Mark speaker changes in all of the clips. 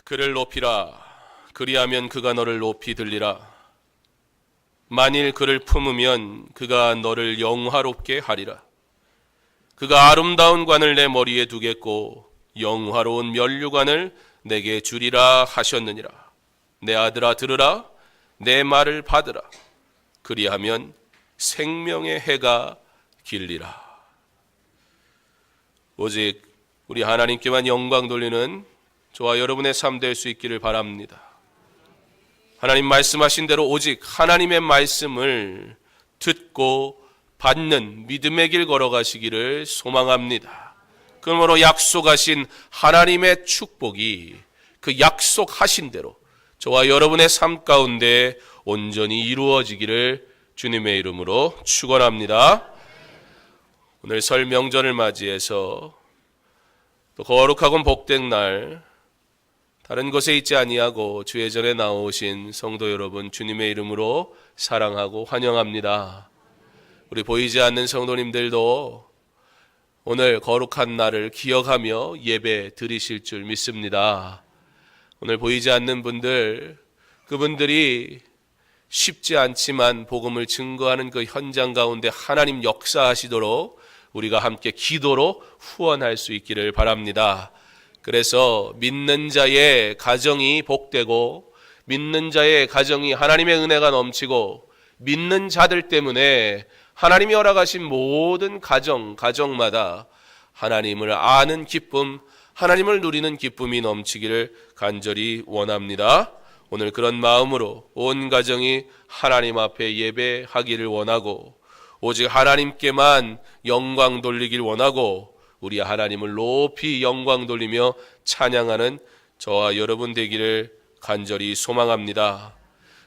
Speaker 1: 그를 높이라. 그리하면 그가 너를 높이 들리라. 만일 그를 품으면 그가 너를 영화롭게 하리라. 그가 아름다운 관을 내 머리에 두겠고 영화로운 면류관을 내게 주리라 하셨느니라. 내 아들아 들으라. 내 말을 받으라. 그리하면 생명의 해가 길리라. 오직 우리 하나님께만 영광 돌리는 저와 여러분의 삶 될 수 있기를 바랍니다. 하나님 말씀하신 대로 오직 하나님의 말씀을 듣고 받는 믿음의 길 걸어가시기를 소망합니다. 그러므로 약속하신 하나님의 축복이 그 약속하신 대로 저와 여러분의 삶 가운데 온전히 이루어지기를 주님의 이름으로 축원합니다. 오늘 설 명절을 맞이해서 또 거룩하고 복된 날 다른 곳에 있지 아니하고 주의 전에 나오신 성도 여러분 주님의 이름으로 사랑하고 환영합니다. 우리 보이지 않는 성도님들도 오늘 거룩한 날을 기억하며 예배 드리실 줄 믿습니다. 오늘 보이지 않는 분들, 그분들이 쉽지 않지만 복음을 증거하는 그 현장 가운데 하나님 역사하시도록 우리가 함께 기도로 후원할 수 있기를 바랍니다. 그래서 믿는 자의 가정이 복되고 믿는 자의 가정이 하나님의 은혜가 넘치고 믿는 자들 때문에 하나님이 허락하신 모든 가정마다 하나님을 아는 기쁨, 하나님을 누리는 기쁨이 넘치기를 간절히 원합니다. 오늘 그런 마음으로 온 가정이 하나님 앞에 예배하기를 원하고 오직 하나님께만 영광 돌리길 원하고 우리 하나님을 높이 영광 돌리며 찬양하는 저와 여러분 되기를 간절히 소망합니다.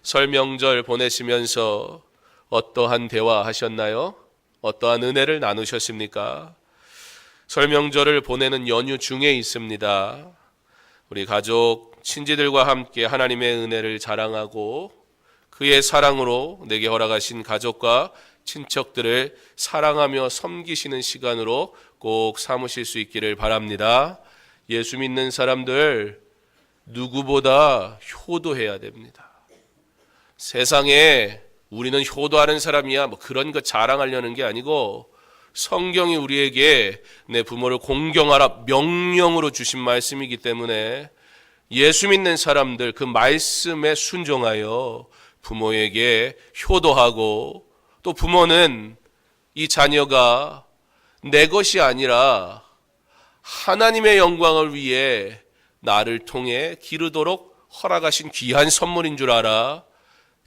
Speaker 1: 설 명절 보내시면서 어떠한 대화 하셨나요? 어떠한 은혜를 나누셨습니까? 설 명절을 보내는 연휴 중에 있습니다. 우리 가족, 친지들과 함께 하나님의 은혜를 자랑하고 그의 사랑으로 내게 허락하신 가족과 친척들을 사랑하며 섬기시는 시간으로 꼭 삼으실 수 있기를 바랍니다. 예수 믿는 사람들 누구보다 효도해야 됩니다. 세상에 우리는 효도하는 사람이야 뭐 그런 거 자랑하려는 게 아니고 성경이 우리에게 내 부모를 공경하라 명령으로 주신 말씀이기 때문에 예수 믿는 사람들 그 말씀에 순종하여 부모에게 효도하고 또 부모는 이 자녀가 내 것이 아니라 하나님의 영광을 위해 나를 통해 기르도록 허락하신 귀한 선물인 줄 알아.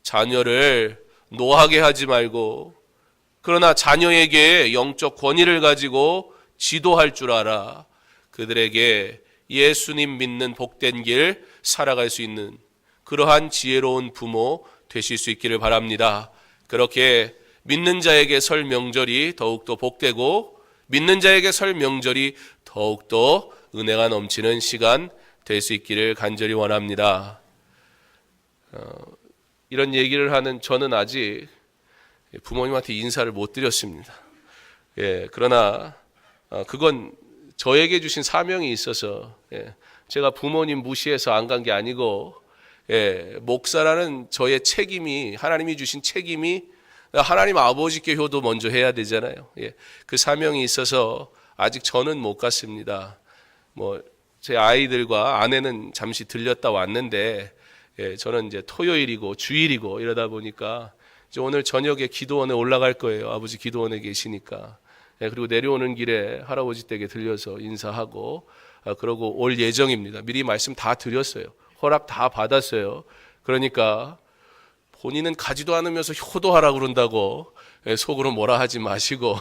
Speaker 1: 자녀를 노하게 하지 말고 그러나 자녀에게 영적 권위를 가지고 지도할 줄 알아. 그들에게 예수님 믿는 복된 길 살아갈 수 있는 그러한 지혜로운 부모 되실 수 있기를 바랍니다. 그렇게 믿는 자에게 설 명절이 더욱더 복되고 믿는 자에게 설 명절이 더욱더 은혜가 넘치는 시간 될 수 있기를 간절히 원합니다. 이런 얘기를 하는 저는 아직 부모님한테 인사를 못 드렸습니다. 그러나 그건 저에게 주신 사명이 있어서 제가 부모님 무시해서 안 간 게 아니고 목사라는 저의 책임이 하나님이 주신 책임이 하나님 아버지께 효도 먼저 해야 되잖아요. 그 사명이 있어서 아직 저는 못 갔습니다. 제 아이들과 아내는 잠시 들렸다 왔는데 저는 이제 토요일이고 주일이고 이러다 보니까 이제 오늘 저녁에 기도원에 올라갈 거예요. 아버지 기도원에 계시니까. 그리고 내려오는 길에 할아버지 댁에 들려서 인사하고 그러고 올 예정입니다. 미리 말씀 다 드렸어요. 허락 다 받았어요. 그러니까 본인은 가지도 않으면서 효도하라고 그런다고 속으로 뭐라 하지 마시고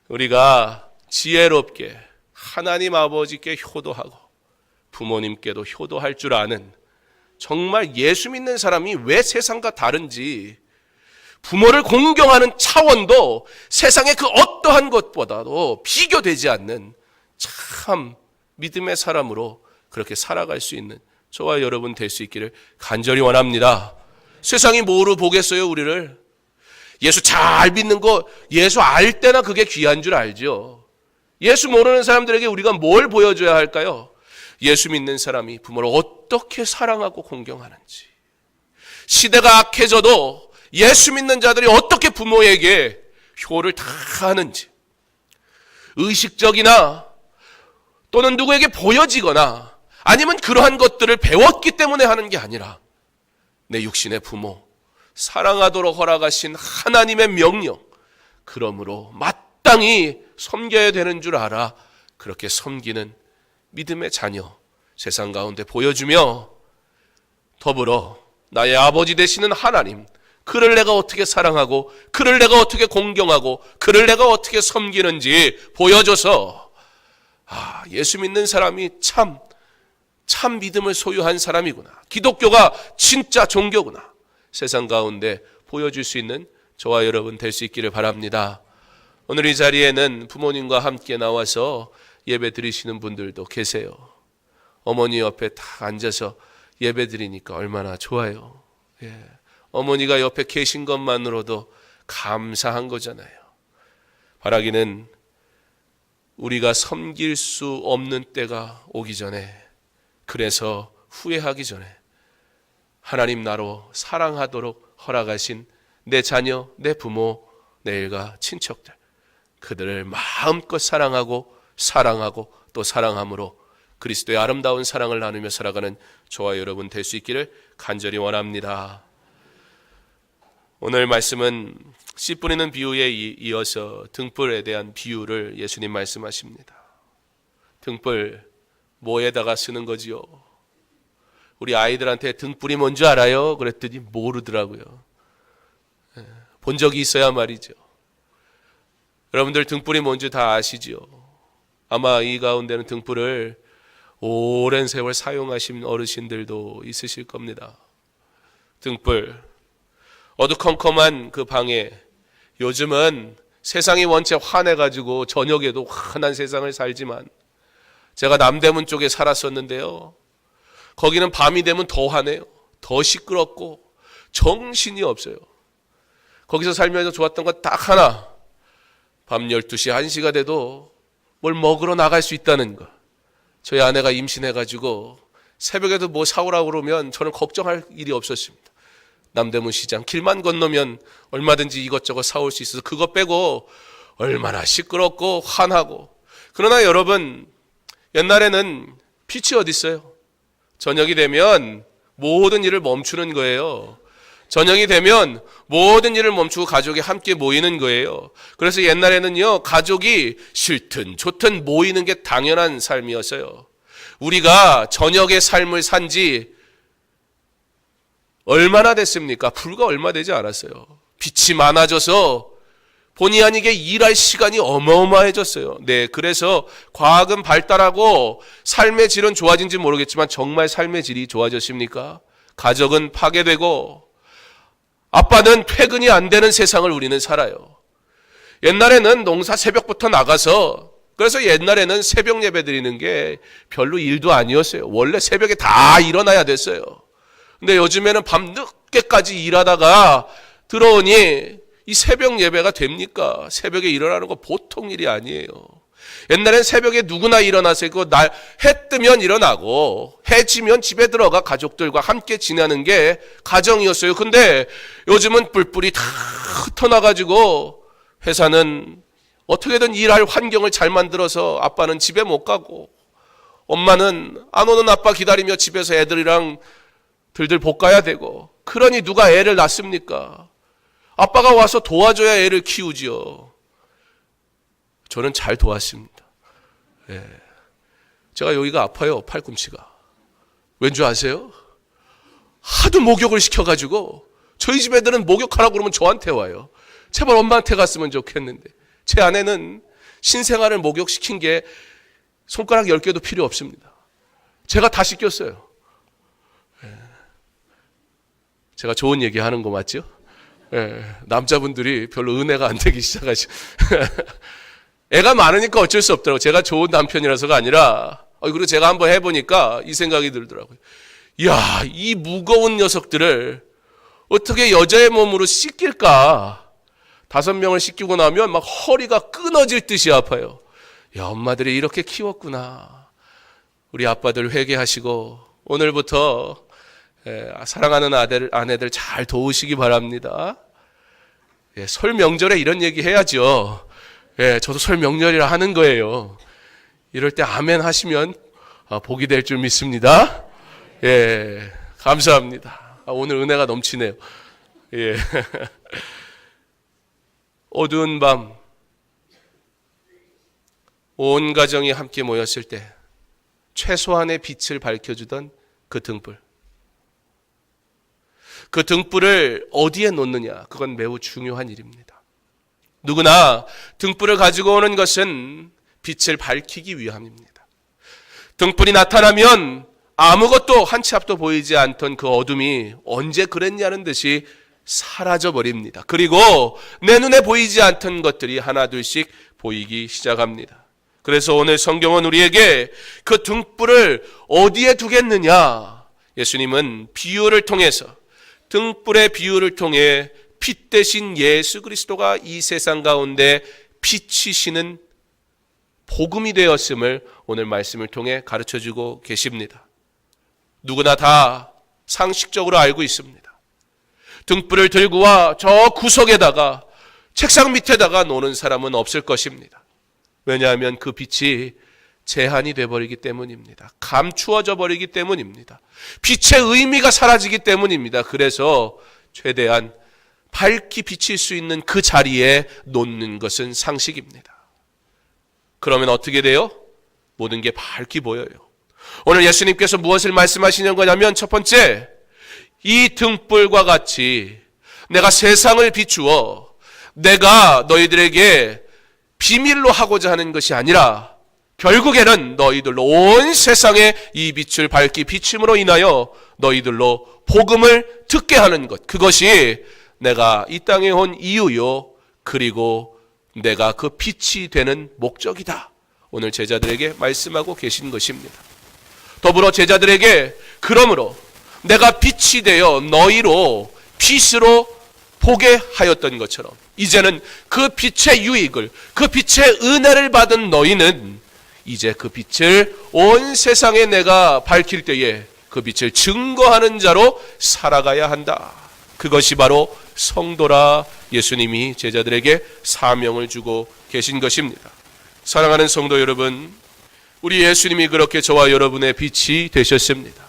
Speaker 1: 우리가 지혜롭게 하나님 아버지께 효도하고 부모님께도 효도할 줄 아는 정말 예수 믿는 사람이 왜 세상과 다른지 부모를 공경하는 차원도 세상의 그 어떠한 것보다도 비교되지 않는 참 믿음의 사람으로 그렇게 살아갈 수 있는 저와 여러분 될 수 있기를 간절히 원합니다. 세상이 뭐로 보겠어요 우리를? 예수 잘 믿는 거 예수 알 때나 그게 귀한 줄 알죠. 예수 모르는 사람들에게 우리가 뭘 보여줘야 할까요? 예수 믿는 사람이 부모를 어떻게 사랑하고 공경하는지, 시대가 악해져도 예수 믿는 자들이 어떻게 부모에게 효를 다하는지, 의식적이나 또는 누구에게 보여지거나 아니면 그러한 것들을 배웠기 때문에 하는 게 아니라 내 육신의 부모 사랑하도록 허락하신 하나님의 명령, 그러므로 마땅히 섬겨야 되는 줄 알아 그렇게 섬기는 믿음의 자녀 세상 가운데 보여주며, 더불어 나의 아버지 되시는 하나님, 그를 내가 어떻게 사랑하고 그를 내가 어떻게 공경하고 그를 내가 어떻게 섬기는지 보여줘서 예수 믿는 사람이 참 믿음을 소유한 사람이구나, 기독교가 진짜 종교구나, 세상 가운데 보여줄 수 있는 저와 여러분 될 수 있기를 바랍니다. 오늘 이 자리에는 부모님과 함께 나와서 예배 드리시는 분들도 계세요. 어머니 옆에 다 앉아서 예배 드리니까 얼마나 좋아요. 어머니가 옆에 계신 것만으로도 감사한 거잖아요. 바라기는 우리가 섬길 수 없는 때가 오기 전에, 그래서 후회하기 전에 하나님 나로 사랑하도록 허락하신 내 자녀, 내 부모, 내 일가, 친척들, 그들을 마음껏 사랑하고 또 사랑함으로 그리스도의 아름다운 사랑을 나누며 살아가는 저와 여러분 될 수 있기를 간절히 원합니다. 오늘 말씀은 씨 뿌리는 비유에 이어서 등불에 대한 비유를 예수님 말씀하십니다. 등불 뭐에다가 쓰는 거지요? 우리 아이들한테 등불이 뭔지 알아요? 그랬더니 모르더라고요. 본 적이 있어야 말이죠. 여러분들 등불이 뭔지 다 아시지요? 아마 이 가운데는 등불을 오랜 세월 사용하신 어르신들도 있으실 겁니다. 등불, 어두컴컴한 그 방에, 요즘은 세상이 원체 환해가지고 저녁에도 환한 세상을 살지만, 제가 남대문 쪽에 살았었는데요, 거기는 밤이 되면 더 환해요. 더 시끄럽고 정신이 없어요. 거기서 살면서 좋았던 건 딱 하나, 밤 12시, 1시가 돼도 뭘 먹으러 나갈 수 있다는 거. 저희 아내가 임신해가지고 새벽에도 뭐 사오라고 그러면 저는 걱정할 일이 없었습니다. 남대문 시장 길만 건너면 얼마든지 이것저것 사올 수 있어서 그거 빼고 얼마나 시끄럽고 환하고. 그러나 여러분, 옛날에는 빛이 어디 있어요? 저녁이 되면 모든 일을 멈추는 거예요. 저녁이 되면 모든 일을 멈추고 가족이 함께 모이는 거예요. 그래서 옛날에는요, 가족이 싫든 좋든 모이는 게 당연한 삶이었어요. 우리가 저녁의 삶을 산 지 얼마나 됐습니까? 불과 얼마 되지 않았어요. 빛이 많아져서 본의 아니게 일할 시간이 어마어마해졌어요. 네, 그래서 과학은 발달하고 삶의 질은 좋아진지 모르겠지만 정말 삶의 질이 좋아졌습니까? 가족은 파괴되고 아빠는 퇴근이 안 되는 세상을 우리는 살아요. 옛날에는 농사 새벽부터 나가서, 그래서 옛날에는 새벽 예배 드리는 게 별로 일도 아니었어요. 원래 새벽에 다 일어나야 됐어요. 근데 요즘에는 밤 늦게까지 일하다가 들어오니 이 새벽 예배가 됩니까? 새벽에 일어나는 거 보통 일이 아니에요. 옛날엔 새벽에 누구나 일어나서 해 뜨면 일어나고 해 지면 집에 들어가 가족들과 함께 지내는 게 가정이었어요. 근데 요즘은 뿔뿔이 다 흩어나가지고 회사는 어떻게든 일할 환경을 잘 만들어서 아빠는 집에 못 가고 엄마는 안 오는 아빠 기다리며 집에서 애들이랑 들들 볶아야 되고, 그러니 누가 애를 낳습니까? 아빠가 와서 도와줘야 애를 키우지요. 저는 잘 도왔습니다. 제가 여기가 아파요, 팔꿈치가. 왠 줄 아세요? 하도 목욕을 시켜가지고 저희 집 애들은 목욕하라고 그러면 저한테 와요. 제발 엄마한테 갔으면 좋겠는데, 제 아내는 신생아를 목욕시킨 게 손가락 10개도 필요 없습니다. 제가 다 씻겼어요. 제가 좋은 얘기 하는 거 맞죠? 남자분들이 별로 은혜가 안 되기 시작하죠. 애가 많으니까 어쩔 수 없더라고요. 제가 좋은 남편이라서가 아니라, 그리고 제가 한번 해보니까 이 생각이 들더라고요. 이야, 이 무거운 녀석들을 어떻게 여자의 몸으로 씻길까? 5명을 씻기고 나면 막 허리가 끊어질 듯이 아파요. 야, 엄마들이 이렇게 키웠구나. 우리 아빠들 회개하시고 오늘부터 사랑하는 아내들 잘 도우시기 바랍니다. 설 명절에 이런 얘기 해야죠. 저도 설 명절이라 하는 거예요. 이럴 때 아멘 하시면 복이 될 줄 믿습니다. 감사합니다. 오늘 은혜가 넘치네요. 어두운 밤 온 가정이 함께 모였을 때 최소한의 빛을 밝혀주던 그 등불. 그 등불을 어디에 놓느냐, 그건 매우 중요한 일입니다. 누구나 등불을 가지고 오는 것은 빛을 밝히기 위함입니다. 등불이 나타나면 아무것도 한 치 앞도 보이지 않던 그 어둠이 언제 그랬냐는 듯이 사라져 버립니다. 그리고 내 눈에 보이지 않던 것들이 하나둘씩 보이기 시작합니다. 그래서 오늘 성경은 우리에게 그 등불을 어디에 두겠느냐, 예수님은 비유를 통해서, 등불의 비유를 통해 빛 대신 예수 그리스도가 이 세상 가운데 비치시는 복음이 되었음을 오늘 말씀을 통해 가르쳐주고 계십니다. 누구나 다 상식적으로 알고 있습니다. 등불을 들고 와 저 구석에다가, 책상 밑에다가 놓는 사람은 없을 것입니다. 왜냐하면 그 빛이 제한이 되어버리기 때문입니다. 감추어져 버리기 때문입니다. 빛의 의미가 사라지기 때문입니다. 그래서 최대한 밝게 비칠 수 있는 그 자리에 놓는 것은 상식입니다. 그러면 어떻게 돼요? 모든 게 밝게 보여요. 오늘 예수님께서 무엇을 말씀하시는 거냐면, 첫 번째, 이 등불과 같이 내가 세상을 비추어 내가 너희들에게 비밀로 하고자 하는 것이 아니라 결국에는 너희들로 온 세상에 이 빛을 밝히 비침으로 인하여 너희들로 복음을 듣게 하는 것, 그것이 내가 이 땅에 온 이유요, 그리고 내가 그 빛이 되는 목적이다. 오늘 제자들에게 말씀하고 계신 것입니다. 더불어 제자들에게 그러므로 내가 빛이 되어 너희로 빛으로 보게 하였던 것처럼 이제는 그 빛의 유익을, 그 빛의 은혜를 받은 너희는 이제 그 빛을 온 세상에 내가 밝힐 때에 그 빛을 증거하는 자로 살아가야 한다. 그것이 바로 성도라 예수님이 제자들에게 사명을 주고 계신 것입니다. 사랑하는 성도 여러분, 우리 예수님이 그렇게 저와 여러분의 빛이 되셨습니다.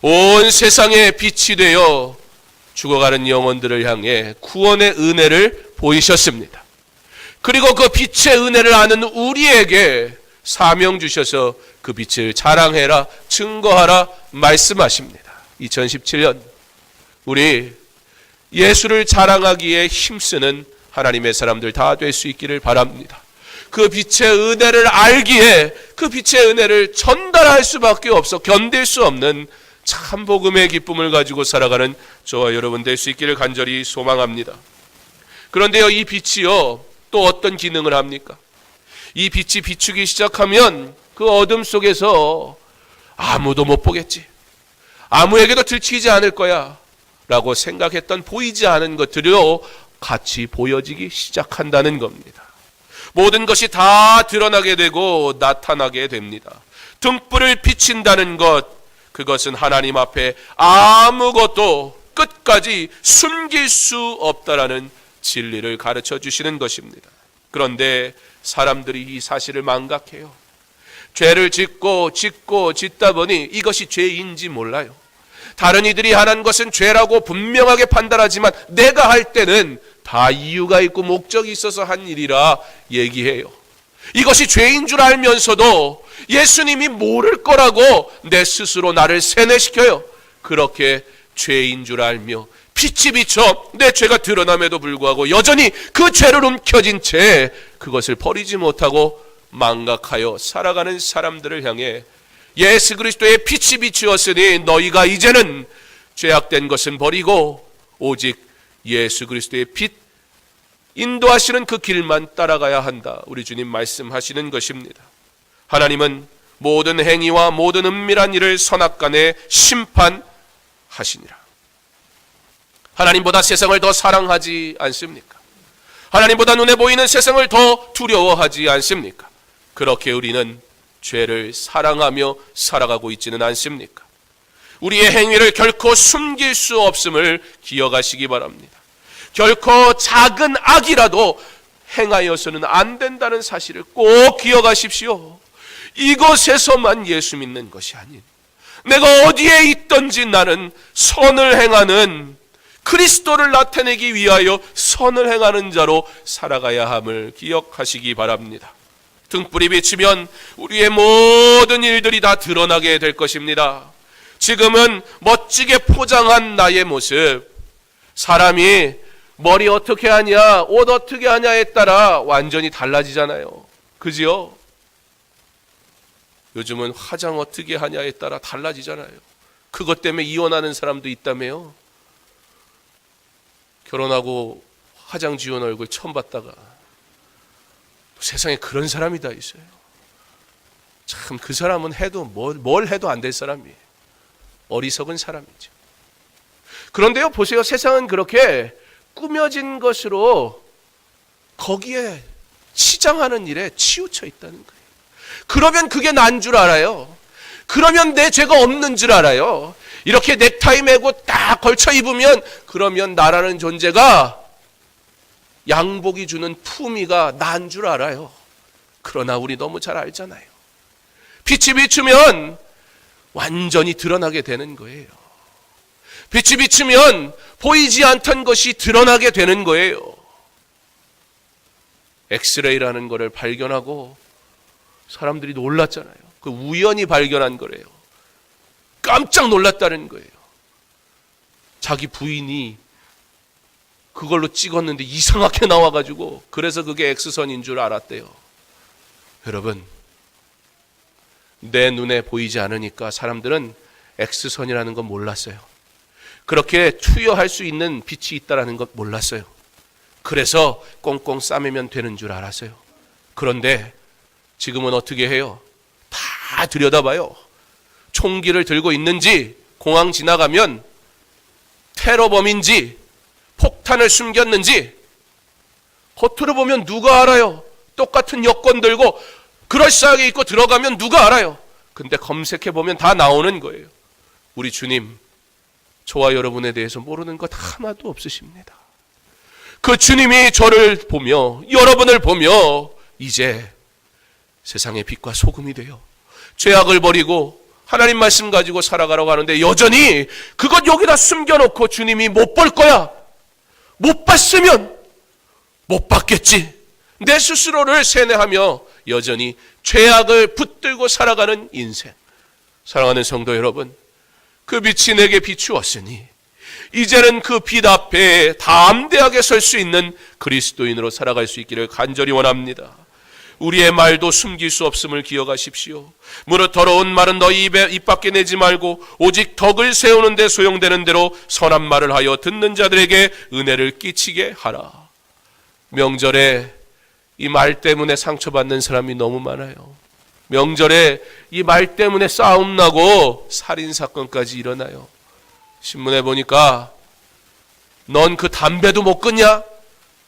Speaker 1: 온 세상에 빛이 되어 죽어가는 영혼들을 향해 구원의 은혜를 보이셨습니다. 그리고 그 빛의 은혜를 아는 우리에게 사명 주셔서 그 빛을 자랑해라, 증거하라 말씀하십니다. 2017년 우리 예수를 자랑하기에 힘쓰는 하나님의 사람들 다 될 수 있기를 바랍니다. 그 빛의 은혜를 알기에 그 빛의 은혜를 전달할 수밖에 없어 견딜 수 없는 참 복음의 기쁨을 가지고 살아가는 저와 여러분 될 수 있기를 간절히 소망합니다. 그런데요, 이 빛이요 또 어떤 기능을 합니까? 이 빛이 비추기 시작하면 그 어둠 속에서 아무도 못 보겠지, 아무에게도 들키지 않을 거야 라고 생각했던 보이지 않은 것들이요 같이 보여지기 시작한다는 겁니다. 모든 것이 다 드러나게 되고 나타나게 됩니다. 등불을 비친다는 것, 그것은 하나님 앞에 아무것도 끝까지 숨길 수 없다라는 진리를 가르쳐 주시는 것입니다. 그런데 사람들이 이 사실을 망각해요. 죄를 짓다 보니 이것이 죄인지 몰라요. 다른 이들이 하는 것은 죄라고 분명하게 판단하지만 내가 할 때는 다 이유가 있고 목적이 있어서 한 일이라 얘기해요. 이것이 죄인 줄 알면서도 예수님이 모를 거라고 내 스스로 나를 세뇌시켜요. 그렇게 죄인 줄 알며 빛이 비쳐 내 죄가 드러남에도 불구하고 여전히 그 죄를 움켜쥔 채 그것을 버리지 못하고 망각하여 살아가는 사람들을 향해 예수 그리스도의 빛이 비추었으니 너희가 이제는 죄악된 것은 버리고 오직 예수 그리스도의 빛 인도하시는 그 길만 따라가야 한다. 우리 주님 말씀하시는 것입니다. 하나님은 모든 행위와 모든 은밀한 일을 선악간에 심판하시니라. 하나님보다 세상을 더 사랑하지 않습니까? 하나님보다 눈에 보이는 세상을 더 두려워하지 않습니까? 그렇게 우리는 죄를 사랑하며 살아가고 있지는 않습니까? 우리의 행위를 결코 숨길 수 없음을 기억하시기 바랍니다. 결코 작은 악이라도 행하여서는 안 된다는 사실을 꼭 기억하십시오. 이곳에서만 예수 믿는 것이 아닌, 내가 어디에 있든지 나는 선을 행하는, 그리스도를 나타내기 위하여 선을 행하는 자로 살아가야 함을 기억하시기 바랍니다. 등불이 비치면 우리의 모든 일들이 다 드러나게 될 것입니다. 지금은 멋지게 포장한 나의 모습, 사람이 머리 어떻게 하냐, 옷 어떻게 하냐에 따라 완전히 달라지잖아요. 그지요? 요즘은 화장 어떻게 하냐에 따라 달라지잖아요. 그것 때문에 이혼하는 사람도 있다며요. 결혼하고 화장 지운 얼굴 처음 봤다가 세상에 그런 사람이 다 있어요. 참, 그 사람은 해도 뭘 해도 안 될 사람이에요. 어리석은 사람이죠. 그런데요, 보세요. 세상은 그렇게 꾸며진 것으로 거기에 치장하는 일에 치우쳐 있다는 거예요. 그러면 그게 난 줄 알아요. 그러면 내 죄가 없는 줄 알아요. 이렇게 넥타이 매고 딱 걸쳐 입으면 그러면 나라는 존재가, 양복이 주는 품위가 난 줄 알아요. 그러나 우리 너무 잘 알잖아요. 빛이 비추면 완전히 드러나게 되는 거예요. 빛이 비추면 보이지 않던 것이 드러나게 되는 거예요. 엑스레이라는 것을 발견하고 사람들이 놀랐잖아요. 그 우연히 발견한 거래요. 깜짝 놀랐다는 거예요. 자기 부인이 그걸로 찍었는데 이상하게 나와가지고, 그래서 그게 X선인 줄 알았대요. 여러분, 내 눈에 보이지 않으니까 사람들은 X선이라는 건 몰랐어요. 그렇게 투여할 수 있는 빛이 있다는 것 몰랐어요. 그래서 꽁꽁 싸매면 되는 줄 알았어요. 그런데 지금은 어떻게 해요? 다 들여다봐요. 총기를 들고 있는지, 공항 지나가면 테러범인지, 폭탄을 숨겼는지, 겉으로 보면 누가 알아요? 똑같은 여권 들고 그럴싸하게 입고 들어가면 누가 알아요? 근데 검색해보면 다 나오는 거예요. 우리 주님, 저와 여러분에 대해서 모르는 것 하나도 없으십니다. 그 주님이 저를 보며, 여러분을 보며 이제 세상의 빛과 소금이 되어 죄악을 버리고 하나님 말씀 가지고 살아가라고 하는데, 여전히 그것 여기다 숨겨놓고 주님이 못 볼 거야, 못 봤으면 못 봤겠지, 내 스스로를 세뇌하며 여전히 죄악을 붙들고 살아가는 인생. 사랑하는 성도 여러분, 그 빛이 내게 비추었으니 이제는 그 빛 앞에 담대하게 설 수 있는 그리스도인으로 살아갈 수 있기를 간절히 원합니다. 우리의 말도 숨길 수 없음을 기억하십시오. 무릇 더러운 말은 너희 입 밖에 내지 말고 오직 덕을 세우는 데 소용되는 대로 선한 말을 하여 듣는 자들에게 은혜를 끼치게 하라. 명절에 이 말 때문에 상처받는 사람이 너무 많아요. 명절에 이 말 때문에 싸움 나고 살인사건까지 일어나요. 신문에 보니까 넌 그 담배도 못 끊냐?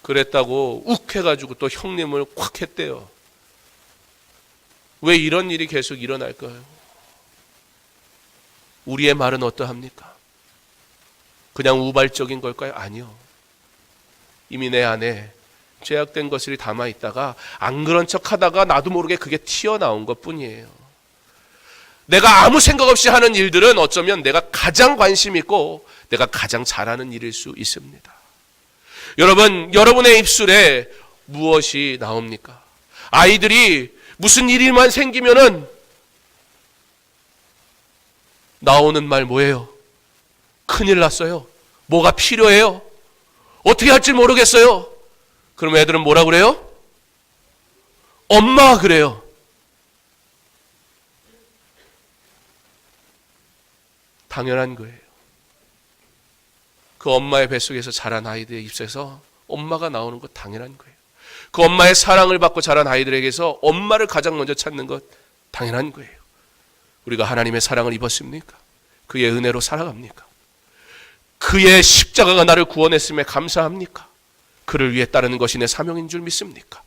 Speaker 1: 그랬다고 욱해가지고 또 형님을 콱 했대요. 왜 이런 일이 계속 일어날까요? 우리의 말은 어떠합니까? 그냥 우발적인 걸까요? 아니요. 이미 내 안에 죄악된 것을 담아 있다가 안 그런 척 하다가 나도 모르게 그게 튀어나온 것 뿐이에요. 내가 아무 생각 없이 하는 일들은 어쩌면 내가 가장 관심 있고 내가 가장 잘하는 일일 수 있습니다. 여러분, 여러분의 입술에 무엇이 나옵니까? 아이들이 무슨 일만 생기면은 나오는 말 뭐예요? 큰일 났어요. 뭐가 필요해요? 어떻게 할지 모르겠어요. 그럼 애들은 뭐라 그래요? 엄마 그래요. 당연한 거예요. 그 엄마의 뱃속에서 자란 아이들의 입에서 엄마가 나오는 것 당연한 거예요. 그 엄마의 사랑을 받고 자란 아이들에게서 엄마를 가장 먼저 찾는 것 당연한 거예요. 우리가 하나님의 사랑을 입었습니까? 그의 은혜로 살아갑니까? 그의 십자가가 나를 구원했음에 감사합니까? 그를 위해 따르는 것이 내 사명인 줄 믿습니까?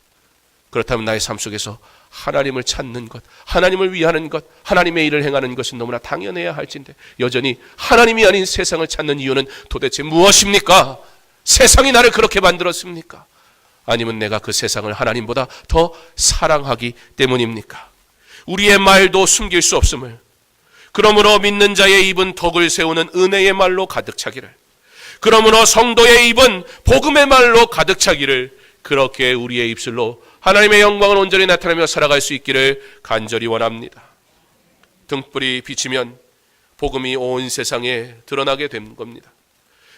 Speaker 1: 그렇다면 나의 삶 속에서 하나님을 찾는 것, 하나님을 위하는 것, 하나님의 일을 행하는 것은 너무나 당연해야 할진데 여전히 하나님이 아닌 세상을 찾는 이유는 도대체 무엇입니까? 세상이 나를 그렇게 만들었습니까? 아니면 내가 그 세상을 하나님보다 더 사랑하기 때문입니까? 우리의 말도 숨길 수 없음을, 그러므로 믿는 자의 입은 덕을 세우는 은혜의 말로 가득 차기를, 그러므로 성도의 입은 복음의 말로 가득 차기를, 그렇게 우리의 입술로 하나님의 영광을 온전히 나타내며 살아갈 수 있기를 간절히 원합니다. 등불이 비치면 복음이 온 세상에 드러나게 된 겁니다.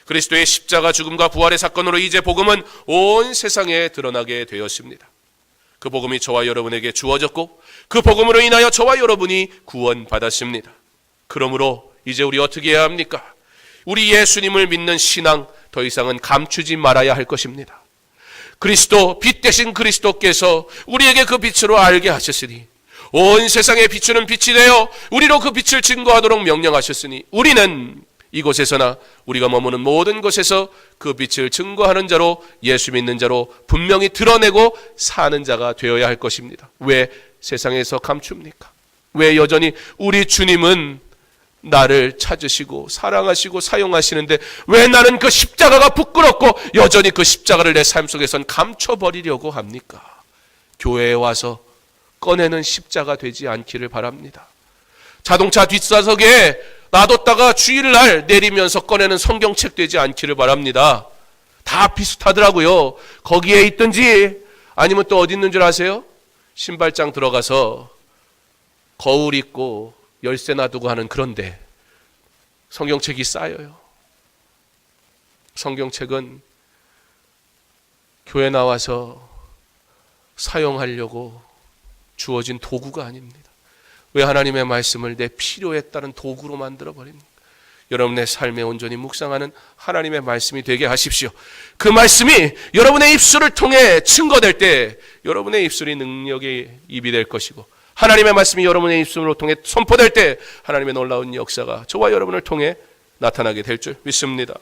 Speaker 1: 그리스도의 십자가 죽음과 부활의 사건으로 이제 복음은 온 세상에 드러나게 되었습니다. 그 복음이 저와 여러분에게 주어졌고 그 복음으로 인하여 저와 여러분이 구원받았습니다. 그러므로 이제 우리 어떻게 해야 합니까? 우리 예수님을 믿는 신앙 더 이상은 감추지 말아야 할 것입니다. 그리스도, 빛 대신 그리스도께서 우리에게 그 빛으로 알게 하셨으니 온 세상에 비추는 빛이 되어 우리로 그 빛을 증거하도록 명령하셨으니 우리는 이곳에서나 우리가 머무는 모든 곳에서 그 빛을 증거하는 자로, 예수 믿는 자로 분명히 드러내고 사는 자가 되어야 할 것입니다. 왜 세상에서 감춥니까? 왜 여전히 우리 주님은 나를 찾으시고 사랑하시고 사용하시는데 왜 나는 그 십자가가 부끄럽고 여전히 그 십자가를 내 삶 속에선 감춰버리려고 합니까? 교회에 와서 꺼내는 십자가 되지 않기를 바랍니다. 자동차 뒷좌석에 놔뒀다가 주일날 내리면서 꺼내는 성경책 되지 않기를 바랍니다. 다 비슷하더라고요. 거기에 있든지 아니면 또 어디 있는 줄 아세요? 신발장 들어가서 거울 있고 열쇠 놔두고 하는 그런데 성경책이 쌓여요. 성경책은 교회 나와서 사용하려고 주어진 도구가 아닙니다. 왜 하나님의 말씀을 내 필요에 따른 도구로 만들어버립니까? 여러분의 삶에 온전히 묵상하는 하나님의 말씀이 되게 하십시오. 그 말씀이 여러분의 입술을 통해 증거될 때 여러분의 입술이 능력의 입이 될 것이고 하나님의 말씀이 여러분의 입술을 통해 선포될 때 하나님의 놀라운 역사가 저와 여러분을 통해 나타나게 될 줄 믿습니다.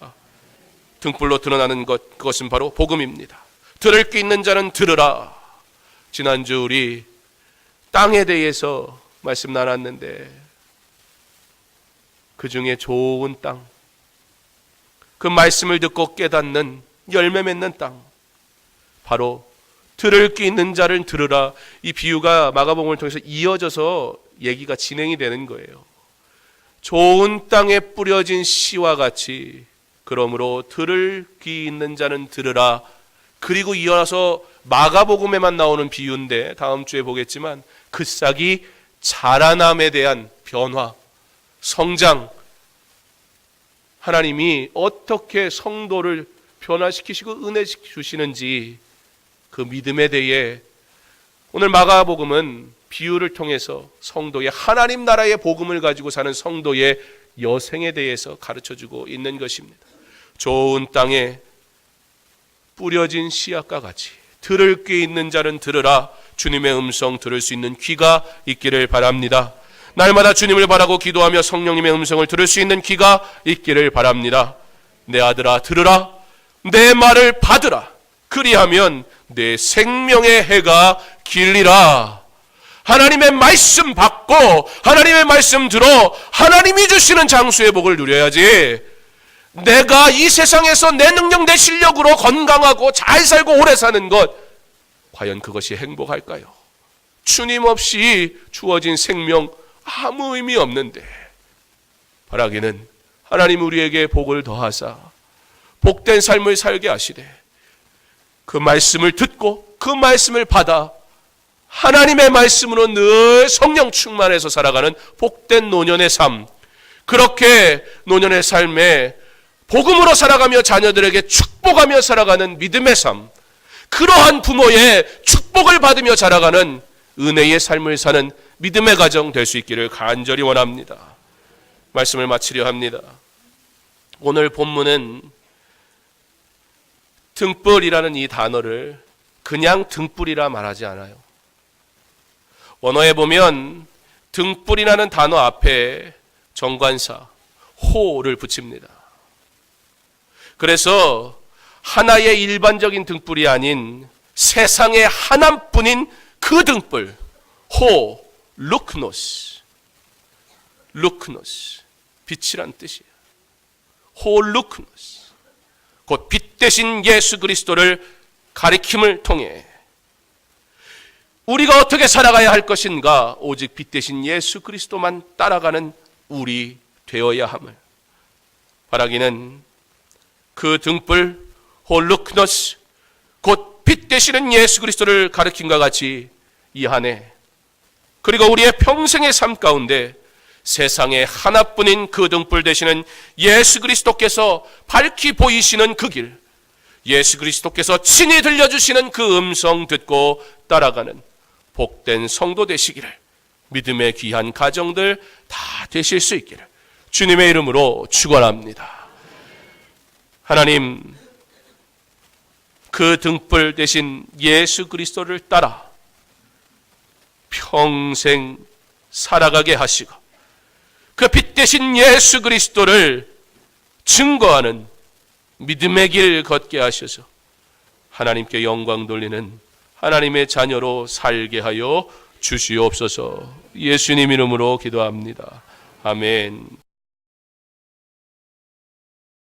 Speaker 1: 등불로 드러나는 것, 그것은 바로 복음입니다. 들을 귀 있는 자는 들으라. 지난주 우리 땅에 대해서 말씀 나눴는데 그 중에 좋은 땅, 그 말씀을 듣고 깨닫는 열매 맺는 땅, 바로 들을 귀 있는 자를 들으라. 이 비유가 마가복음을 통해서 이어져서 얘기가 진행이 되는 거예요. 좋은 땅에 뿌려진 씨와 같이 그러므로 들을 귀 있는 자는 들으라. 그리고 이어서 마가복음에만 나오는 비유인데 다음 주에 보겠지만 그 싹이 자라남에 대한 변화, 성장, 하나님이 어떻게 성도를 변화시키시고 은혜 주시는지 그 믿음에 대해 오늘 마가복음은 비유를 통해서 성도의 하나님 나라의 복음을 가지고 사는 성도의 여생에 대해서 가르쳐주고 있는 것입니다. 좋은 땅에 뿌려진 씨앗과 같이 들을 귀 있는 자는 들으라. 주님의 음성 들을 수 있는 귀가 있기를 바랍니다. 날마다 주님을 바라고 기도하며 성령님의 음성을 들을 수 있는 귀가 있기를 바랍니다. 내 아들아 들으라. 내 말을 받으라. 그리하면 내 생명의 해가 길리라. 하나님의 말씀 받고 하나님의 말씀 들어 하나님이 주시는 장수의 복을 누려야지, 내가 이 세상에서 내 능력 내 실력으로 건강하고 잘 살고 오래 사는 것, 과연 그것이 행복할까요? 주님 없이 주어진 생명 아무 의미 없는데, 바라기는 하나님 우리에게 복을 더하사 복된 삶을 살게 하시되 그 말씀을 듣고 그 말씀을 받아 하나님의 말씀으로 늘 성령 충만해서 살아가는 복된 노년의 삶, 그렇게 노년의 삶에 복음으로 살아가며 자녀들에게 축복하며 살아가는 믿음의 삶, 그러한 부모의 축복을 받으며 자라가는 은혜의 삶을 사는 믿음의 가정 될 수 있기를 간절히 원합니다. 말씀을 마치려 합니다. 오늘 본문은 등불이라는 이 단어를 그냥 등불이라 말하지 않아요. 원어에 보면 등불이라는 단어 앞에 정관사 호를 붙입니다. 그래서 하나의 일반적인 등불이 아닌 세상에 하나뿐인 그 등불, 호 루크노스, 루크노스 빛이란 뜻이에요. 호 루크노스, 곧 빛 대신 예수 그리스도를 가리킴을 통해 우리가 어떻게 살아가야 할 것인가, 오직 빛 대신 예수 그리스도만 따라가는 우리 되어야 함을 바라기는, 그 등불 홀루크노스, 곧 빛 되시는 예수 그리스도를 가르침과 같이 이 한 해, 그리고 우리의 평생의 삶 가운데 세상에 하나뿐인 그 등불 되시는 예수 그리스도께서 밝히 보이시는 그 길, 예수 그리스도께서 친히 들려주시는 그 음성 듣고 따라가는 복된 성도 되시기를, 믿음의 귀한 가정들 다 되실 수 있기를 주님의 이름으로 축원합니다. 하나님, 그 등불 대신 예수 그리스도를 따라 평생 살아가게 하시고, 그 빛 대신 예수 그리스도를 증거하는 믿음의 길 걷게 하셔서 하나님께 영광 돌리는 하나님의 자녀로 살게 하여 주시옵소서. 예수님 이름으로 기도합니다. 아멘.